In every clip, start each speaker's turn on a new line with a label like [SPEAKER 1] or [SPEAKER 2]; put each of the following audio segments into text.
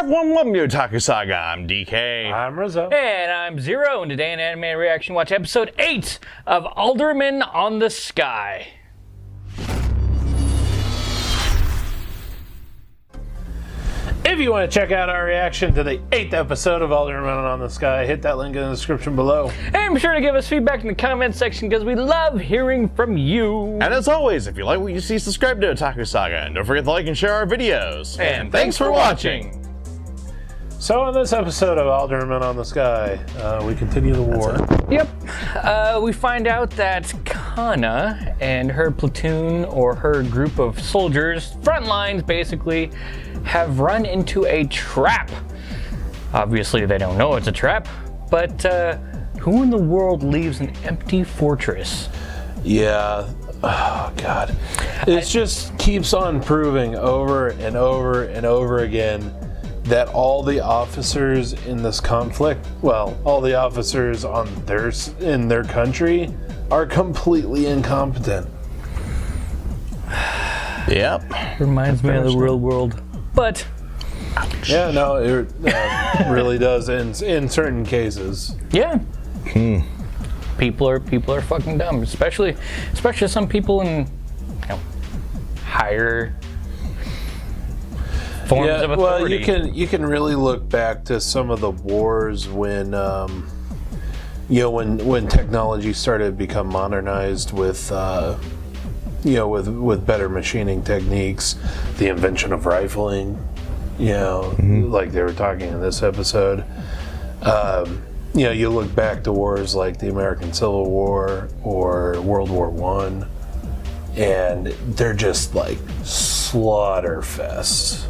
[SPEAKER 1] everyone, welcome to Otaku Saga. I'm DK.
[SPEAKER 2] I'm Rizzo.
[SPEAKER 3] And I'm Zero, and today in Anime Reaction Watch episode 8 of Alderamin on the Sky.
[SPEAKER 2] If you want to check out our reaction to the 8th episode of Alderamin on the Sky, hit that link in the description below.
[SPEAKER 3] And be sure to give us feedback in the comments section because we love hearing from you.
[SPEAKER 1] And as always, if you like what you see, subscribe to Otaku Saga. And don't forget to like and share our videos.
[SPEAKER 3] And thanks for watching.
[SPEAKER 2] So in this episode of Alderamin on the Sky, we continue the war.
[SPEAKER 3] Yep. We find out that Kana and her platoon, or her group of soldiers, front lines basically, have run into a trap. Obviously they don't know it's a trap, but who in the world leaves an empty fortress?
[SPEAKER 2] Yeah. Oh, God. It just keeps on proving over and over and over again that all the officers in this conflict, well, all the officers in their country are completely incompetent.
[SPEAKER 1] Yep.
[SPEAKER 3] Reminds me of the real world. But
[SPEAKER 2] yeah, no, it really does in certain cases.
[SPEAKER 3] Yeah. People are fucking dumb, especially some people in higher forms of authority.
[SPEAKER 2] Well, you can really look back to some of the wars when when technology started to become modernized with with better machining techniques, the invention of rifling, like they were talking in this episode. You look back to wars like the American Civil War or World War I, and they're just like slaughter fests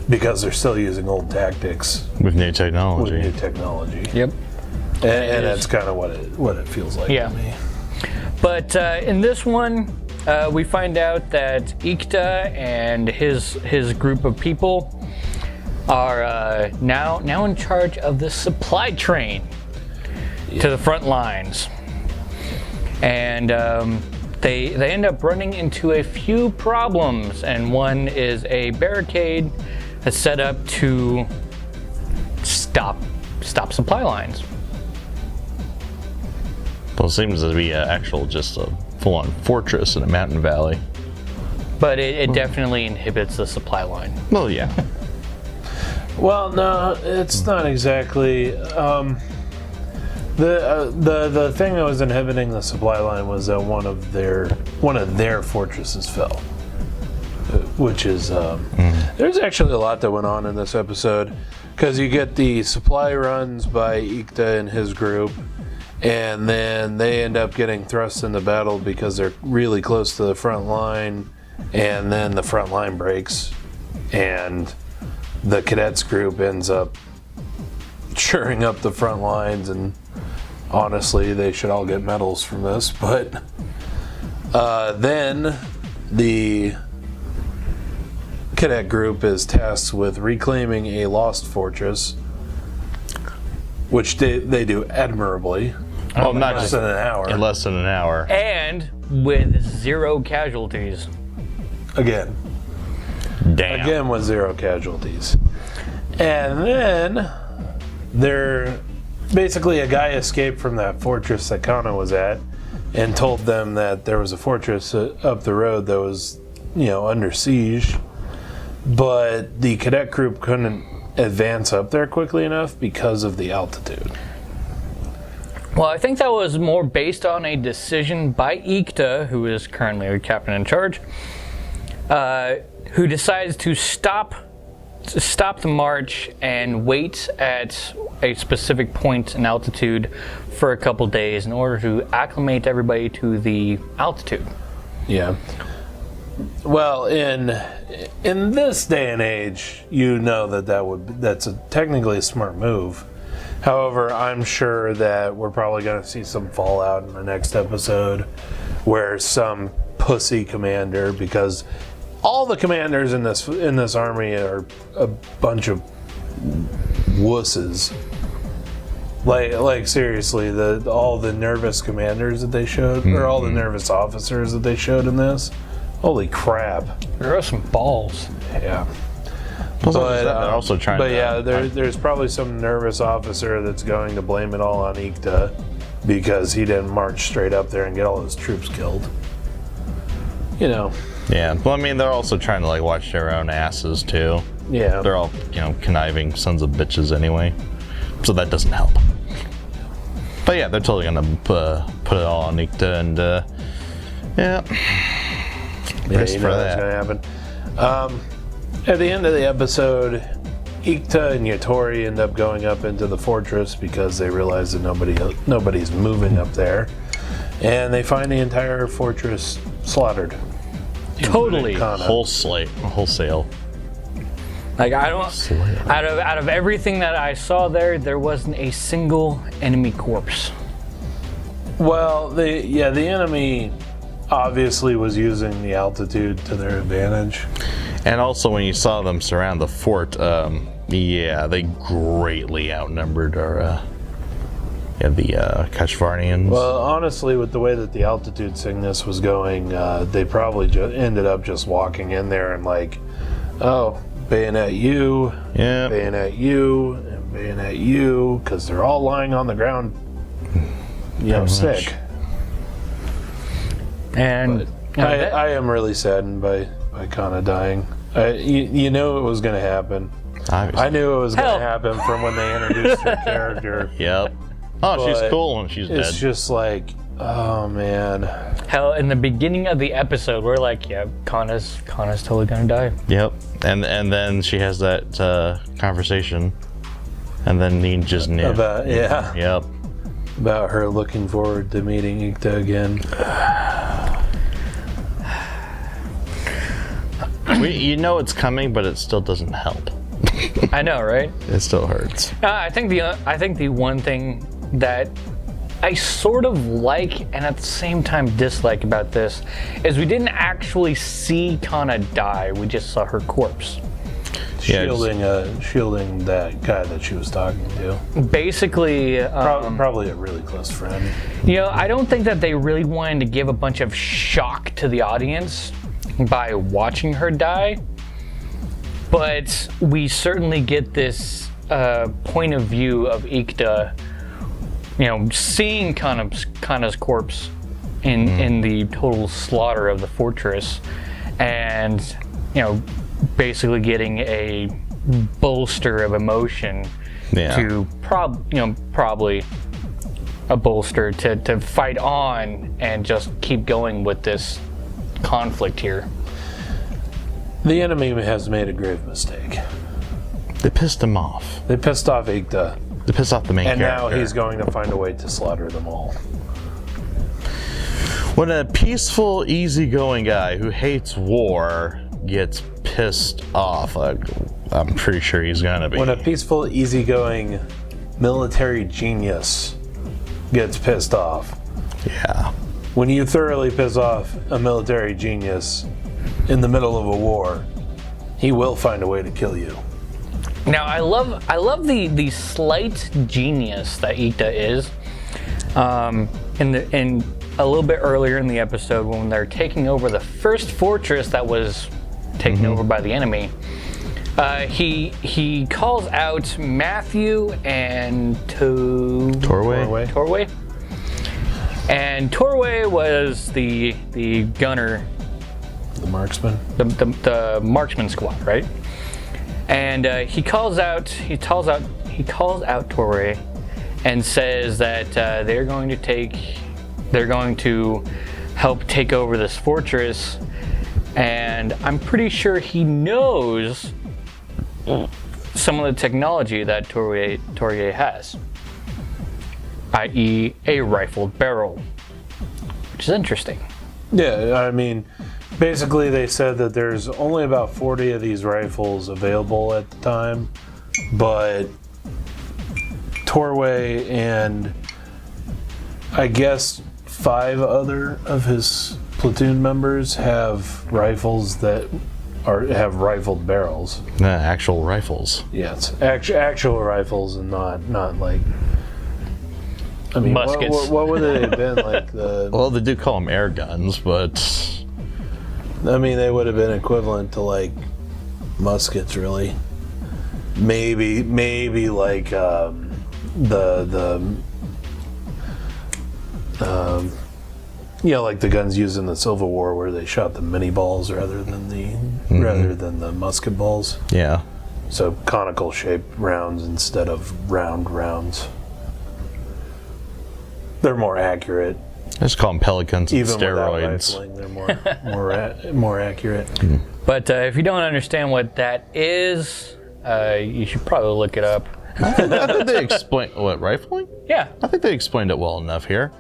[SPEAKER 2] because they're still using old tactics
[SPEAKER 1] With new technology.
[SPEAKER 3] Yep.
[SPEAKER 2] And that's kind of what it feels like to me.
[SPEAKER 3] But in this one, we find out that Ikta and his group of people are now in charge of the supply train to the front lines, and they end up running into a few problems. And one is a barricade that's set up to stop supply lines.
[SPEAKER 1] Well, it seems to be just a full-on fortress in a mountain valley.
[SPEAKER 3] But it definitely inhibits the supply line.
[SPEAKER 1] Well, yeah.
[SPEAKER 2] Well, no, it's not exactly. The thing that was inhibiting the supply line was that one of their fortresses fell, which is there's actually a lot that went on in this episode, because you get the supply runs by Ikta and his group, and then they end up getting thrust into battle because they're really close to the front line, and then the front line breaks, and the Cadets group ends up shoring up the front lines, and honestly, they should all get medals from this. But then the Cadet group is tasked with reclaiming a lost fortress, which they do admirably.
[SPEAKER 1] Well, not
[SPEAKER 2] less
[SPEAKER 1] just
[SPEAKER 2] than an hour.
[SPEAKER 1] In less than an hour.
[SPEAKER 3] And with 0 casualties.
[SPEAKER 2] Again with 0 casualties. And then basically a guy escaped from that fortress that Kana was at and told them that there was a fortress up the road that was under siege, but the Cadet group couldn't advance up there quickly enough because of the altitude.
[SPEAKER 3] Well, I think that was more based on a decision by Ikta, who is currently the captain in charge, who decides to stop the march and wait at a specific point in altitude for a couple days in order to acclimate everybody to the altitude.
[SPEAKER 2] Yeah. Well, in this day and age, that's technically a smart move. However, I'm sure that we're probably going to see some fallout in the next episode where some pussy commander, because all the commanders in this army are a bunch of wusses. Like seriously, all the nervous commanders that they showed, or all the nervous officers that they showed in this, holy crap.
[SPEAKER 3] There are some balls.
[SPEAKER 2] Yeah.
[SPEAKER 1] They're also trying
[SPEAKER 2] but
[SPEAKER 1] to...
[SPEAKER 2] yeah, there's probably some nervous officer that's going to blame it all on Ikta because he didn't march straight up there and get all his troops killed. You know.
[SPEAKER 1] Yeah, well, I mean, they're also trying to, like, watch their own asses, too.
[SPEAKER 2] Yeah.
[SPEAKER 1] They're all, you know, conniving sons of bitches anyway. So that doesn't help. But yeah, they're totally gonna put it all on Ikta, and, yeah.
[SPEAKER 2] You know that's gonna happen. At the end of the episode, Ikta and Yatori end up going up into the fortress because they realize that nobody's moving up there, and they find the entire fortress slaughtered.
[SPEAKER 3] Totally.
[SPEAKER 1] Wholesale.
[SPEAKER 3] Like, I don't. Out of everything that I saw there wasn't a single enemy corpse.
[SPEAKER 2] Well, the enemy obviously was using the altitude to their advantage.
[SPEAKER 1] And also, when you saw them surround the fort, yeah, they greatly outnumbered our, the Kashvarnians.
[SPEAKER 2] Well, honestly, with the way that the altitude sickness was going, they probably ended up just walking in there and like, oh, bayonet you,
[SPEAKER 1] yeah,
[SPEAKER 2] bayonet you, and bayonet you, because they're all lying on the ground, you know, sick.
[SPEAKER 3] And
[SPEAKER 2] I am really saddened by Kana dying. You know it was going to happen.
[SPEAKER 1] Obviously.
[SPEAKER 2] I knew it was going to happen from when they introduced her character.
[SPEAKER 1] Yep. Oh,
[SPEAKER 2] But
[SPEAKER 1] she's cool and she's dead.
[SPEAKER 2] It's just like, oh man.
[SPEAKER 3] hell, in the beginning of the episode, we're like, yeah, Kana's totally gonna die.
[SPEAKER 1] Yep. And then she has that conversation, and then he just knew.
[SPEAKER 2] About
[SPEAKER 1] Yep.
[SPEAKER 2] about her looking forward to meeting Ikta again.
[SPEAKER 1] You know it's coming, but it still doesn't help.
[SPEAKER 3] I know, right?
[SPEAKER 1] It still hurts.
[SPEAKER 3] I think the one thing that I sort of like and at the same time dislike about this is we didn't actually see Kana die. We just saw her corpse.
[SPEAKER 1] Yeah,
[SPEAKER 2] Shielding that guy that she was talking to.
[SPEAKER 3] Basically,
[SPEAKER 2] Probably a really close friend.
[SPEAKER 3] you know, I don't think that they really wanted to give a bunch of shock to the audience by watching her die, but we certainly get this point of view of Ikta, you know, seeing Kana's corpse in the total slaughter of the fortress, and, you know, basically getting a bolster of emotion to probably a bolster to fight on and just keep going with this conflict here.
[SPEAKER 2] The enemy has made a grave mistake.
[SPEAKER 1] They pissed him off.
[SPEAKER 2] They pissed off Ikta,
[SPEAKER 1] They pissed off the main
[SPEAKER 2] and
[SPEAKER 1] character.
[SPEAKER 2] now he's going to find a way to slaughter them all.
[SPEAKER 1] When a peaceful, easygoing guy who hates war gets pissed off, I'm pretty sure he's gonna be.
[SPEAKER 2] When a peaceful, easygoing military genius gets pissed off.
[SPEAKER 1] Yeah.
[SPEAKER 2] When you thoroughly piss off a military genius in the middle of a war, he will find a way to kill you.
[SPEAKER 3] Now I love the slight genius that Ikta is. In a little bit earlier in the episode when they're taking over the first fortress that was taken over by the enemy, he calls out Matthew and Torway. And Torway was the gunner,
[SPEAKER 2] The marksman.
[SPEAKER 3] the marksman squad, right? And he calls out Torway and says that they're going to help take over this fortress, and I'm pretty sure he knows some of the technology that Torway has, i.e. a rifled barrel, which is interesting.
[SPEAKER 2] Yeah, I mean, basically they said that there's only about 40 of these rifles available at the time, but Torway and I guess 5 other of his platoon members have rifles that have rifled barrels.
[SPEAKER 1] Actual rifles.
[SPEAKER 2] Yeah, it's actual rifles and not like. I mean,
[SPEAKER 3] muskets.
[SPEAKER 2] What would they have been like?
[SPEAKER 1] Well, they do call them air guns, but
[SPEAKER 2] I mean, they would have been equivalent to like muskets, really. maybe like like the guns used in the Civil War, where they shot the mini balls rather than the musket balls.
[SPEAKER 1] Yeah.
[SPEAKER 2] So conical shaped rounds instead of round rounds. They're more accurate.
[SPEAKER 1] I just call them pelicans and
[SPEAKER 2] Even
[SPEAKER 1] steroids.
[SPEAKER 2] without rifling, they're more accurate.
[SPEAKER 3] But if you don't understand what that is, you should probably look it up.
[SPEAKER 1] I think they explain what, rifling?
[SPEAKER 3] Yeah.
[SPEAKER 1] I think they explained it well enough here.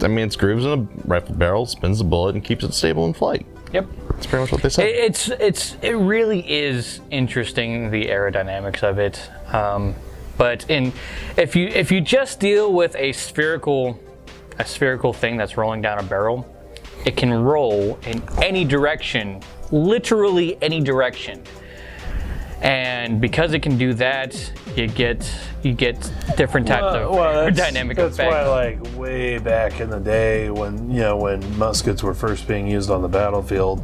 [SPEAKER 1] I mean, it's grooves in a rifle barrel, spins the bullet, and keeps it stable in flight.
[SPEAKER 3] Yep.
[SPEAKER 1] That's pretty much what they said.
[SPEAKER 3] It really is interesting, the aerodynamics of it. But if you just deal with a spherical thing that's rolling down a barrel, it can roll in any direction, literally any direction. And because it can do that, you get different types of aerodynamic effects.
[SPEAKER 2] That's why, like, way back in the day when muskets were first being used on the battlefield,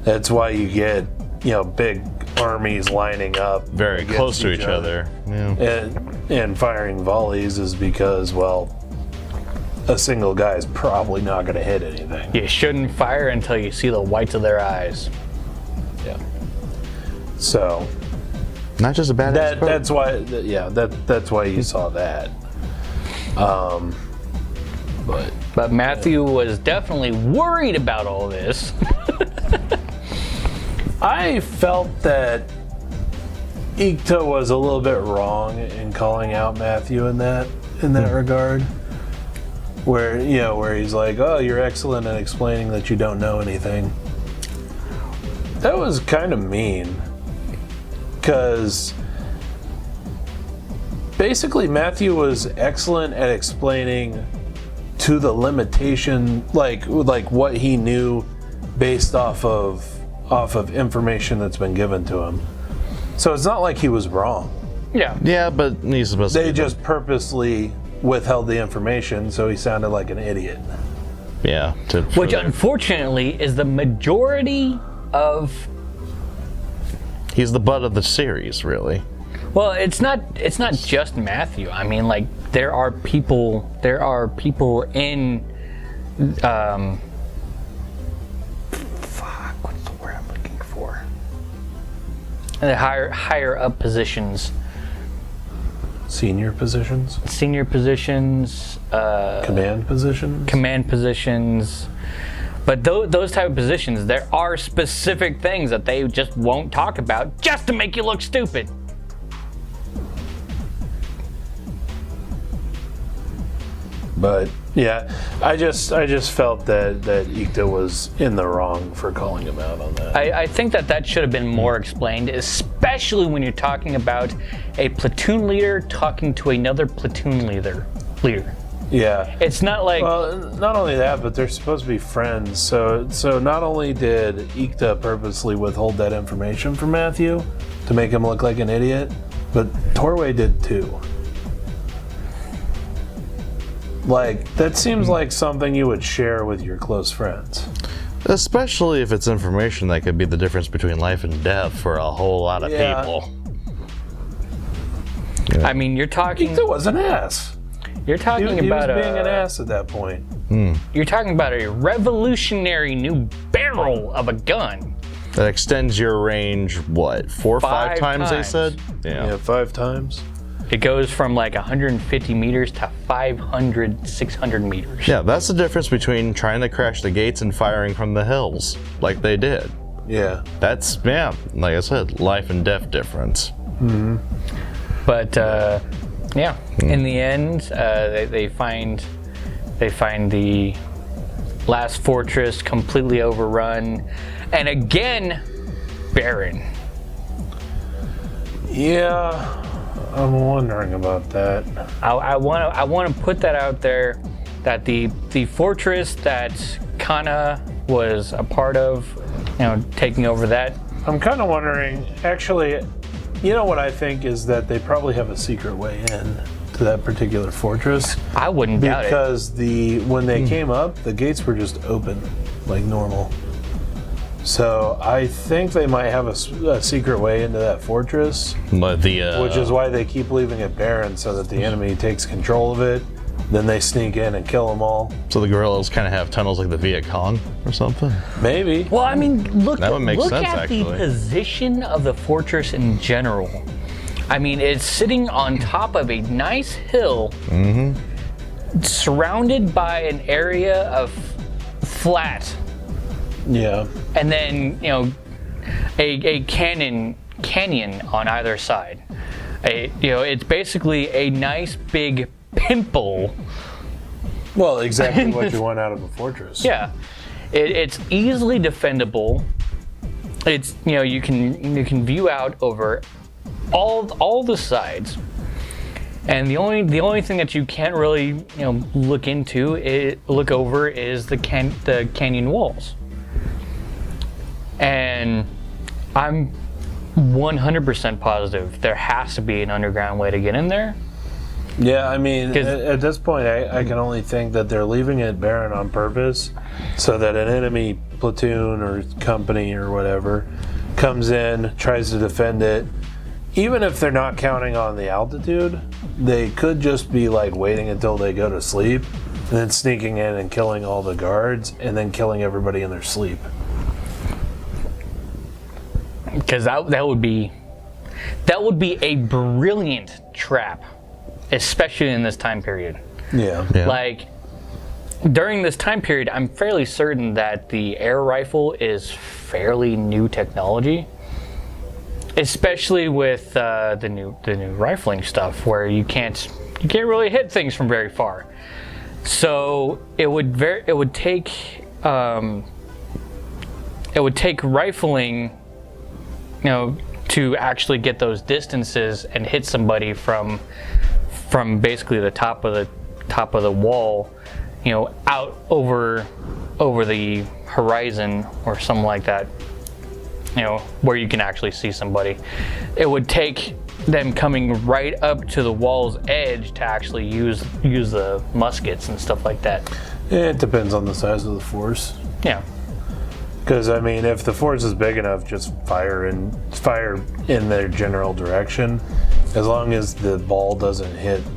[SPEAKER 2] that's why you get big armies lining up
[SPEAKER 1] very close to each other. Yeah.
[SPEAKER 2] And firing volleys is because, well, a single guy is probably not going to hit anything.
[SPEAKER 3] You shouldn't fire until you see the whites of their eyes.
[SPEAKER 2] Yeah. So
[SPEAKER 1] not just a bad.
[SPEAKER 2] That's why. That's why you saw that.
[SPEAKER 3] But Matthew was definitely worried about all this.
[SPEAKER 2] I felt that Ikta was a little bit wrong in calling out Matthew in that regard. Where he's like, "Oh, you're excellent at explaining that you don't know anything." That was kind of mean, because basically Matthew was excellent at explaining to the limitation, like what he knew based off of information that's been given to him. So it's not like he was wrong.
[SPEAKER 3] Yeah.
[SPEAKER 1] Yeah, but he's supposed to.
[SPEAKER 2] They just purposely withheld the information, so he sounded like an idiot.
[SPEAKER 1] Yeah.
[SPEAKER 3] Which unfortunately is the majority of.
[SPEAKER 1] He's the butt of the series, really.
[SPEAKER 3] Well, it's not just Matthew. I mean, like, there are people in what's the word I'm looking for? The higher up positions.
[SPEAKER 2] Senior positions? Command positions?
[SPEAKER 3] But those type of positions, there are specific things that they just won't talk about just to make you look stupid.
[SPEAKER 2] But yeah, I just felt that Ikta was in the wrong for calling him out on that.
[SPEAKER 3] I think that should have been more explained, especially when you're talking about a platoon leader talking to another platoon leader.
[SPEAKER 2] Yeah.
[SPEAKER 3] It's not like...
[SPEAKER 2] Well, not only that, but they're supposed to be friends. So not only did Ikta purposely withhold that information from Matthew to make him look like an idiot, but Torway did too. Like, that seems like something you would share with your close friends.
[SPEAKER 1] Especially if it's information that could be the difference between life and death for a whole lot of people.
[SPEAKER 3] Yeah. I mean, you're talking...
[SPEAKER 2] Ikta was an ass.
[SPEAKER 3] You're talking about
[SPEAKER 2] he was being an ass at that point.
[SPEAKER 3] You're talking about a revolutionary new barrel of a gun.
[SPEAKER 1] That extends your range, what, 4 or 5 times, they said?
[SPEAKER 2] Yeah, 5 times.
[SPEAKER 3] It goes from like 150 meters to 500, 600 meters.
[SPEAKER 1] Yeah, that's the difference between trying to crash the gates and firing from the hills, like they did.
[SPEAKER 2] Yeah.
[SPEAKER 1] That's, yeah, like I said, life and death difference.
[SPEAKER 2] Mm-hmm.
[SPEAKER 3] But, yeah, in the end, they find the last fortress completely overrun, and again, barren.
[SPEAKER 2] Yeah. I'm wondering about that.
[SPEAKER 3] I want to put that out there, that the fortress that Kana was a part of, taking over that.
[SPEAKER 2] I'm kind of wondering, actually, what I think is that they probably have a secret way in to that particular fortress.
[SPEAKER 3] I wouldn't doubt it.
[SPEAKER 2] Because when they came up, the gates were just open, like normal. So I think they might have a secret way into that fortress,
[SPEAKER 1] But the
[SPEAKER 2] which is why they keep leaving it barren so that the enemy takes control of it. Then they sneak in and kill them all.
[SPEAKER 1] so the guerrillas kind of have tunnels like the Viet Cong or something.
[SPEAKER 2] Maybe.
[SPEAKER 3] Well, I mean, look,
[SPEAKER 1] That would make
[SPEAKER 3] look
[SPEAKER 1] sense,
[SPEAKER 3] at
[SPEAKER 1] actually.
[SPEAKER 3] the position of the fortress in general. I mean, it's sitting on top of a nice hill, surrounded by an area of flat,
[SPEAKER 2] Yeah.
[SPEAKER 3] and then a canyon on either side. It's basically a nice big pimple.
[SPEAKER 2] Well, exactly what you want out of a fortress.
[SPEAKER 3] Yeah, it's easily defendable. It's you can view out over all the sides, and the only thing that you can't really look over is the canyon walls. And I'm 100% positive there has to be an underground way to get in there.
[SPEAKER 2] Yeah, I mean, at this point, I can only think that they're leaving it barren on purpose so that an enemy platoon or company or whatever comes in, tries to defend it. Even if they're not counting on the altitude, they could just be like waiting until they go to sleep and then sneaking in and killing all the guards and then killing everybody in their sleep.
[SPEAKER 3] Because that would be a brilliant trap, especially in this time period.
[SPEAKER 2] Yeah.
[SPEAKER 3] Like during this time period, I'm fairly certain that the air rifle is fairly new technology, especially with the new rifling stuff, where you can't really hit things from very far. So it would take rifling, to actually get those distances and hit somebody from basically the top of the wall, out over the horizon or something like that, where you can actually see somebody. It would take them coming right up to the wall's edge to actually use the muskets and stuff like that.
[SPEAKER 2] It depends on the size of the force.
[SPEAKER 3] Yeah.
[SPEAKER 2] Because I mean, if the force is big enough, just fire in their general direction. As long as the ball doesn't hit as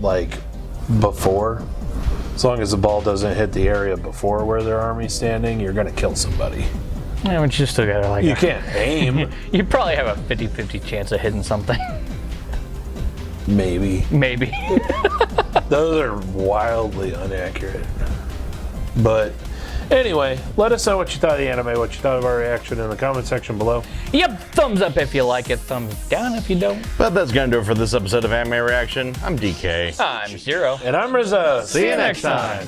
[SPEAKER 2] long as the ball doesn't hit the area before where their army's standing, you're gonna kill somebody.
[SPEAKER 3] Yeah, but you still gotta
[SPEAKER 2] You can't aim.
[SPEAKER 3] You probably have a 50-50 chance of hitting something.
[SPEAKER 2] Maybe.
[SPEAKER 3] Those
[SPEAKER 2] are wildly inaccurate. But anyway, let us know what you thought of the anime, what you thought of our reaction in the comment section below.
[SPEAKER 3] Yep, thumbs up if you like it, thumbs down if you don't.
[SPEAKER 1] But that's gonna do it for this episode of Anime Reaction. I'm DK.
[SPEAKER 3] I'm Zero.
[SPEAKER 2] And I'm Rizzo.
[SPEAKER 1] See you next time.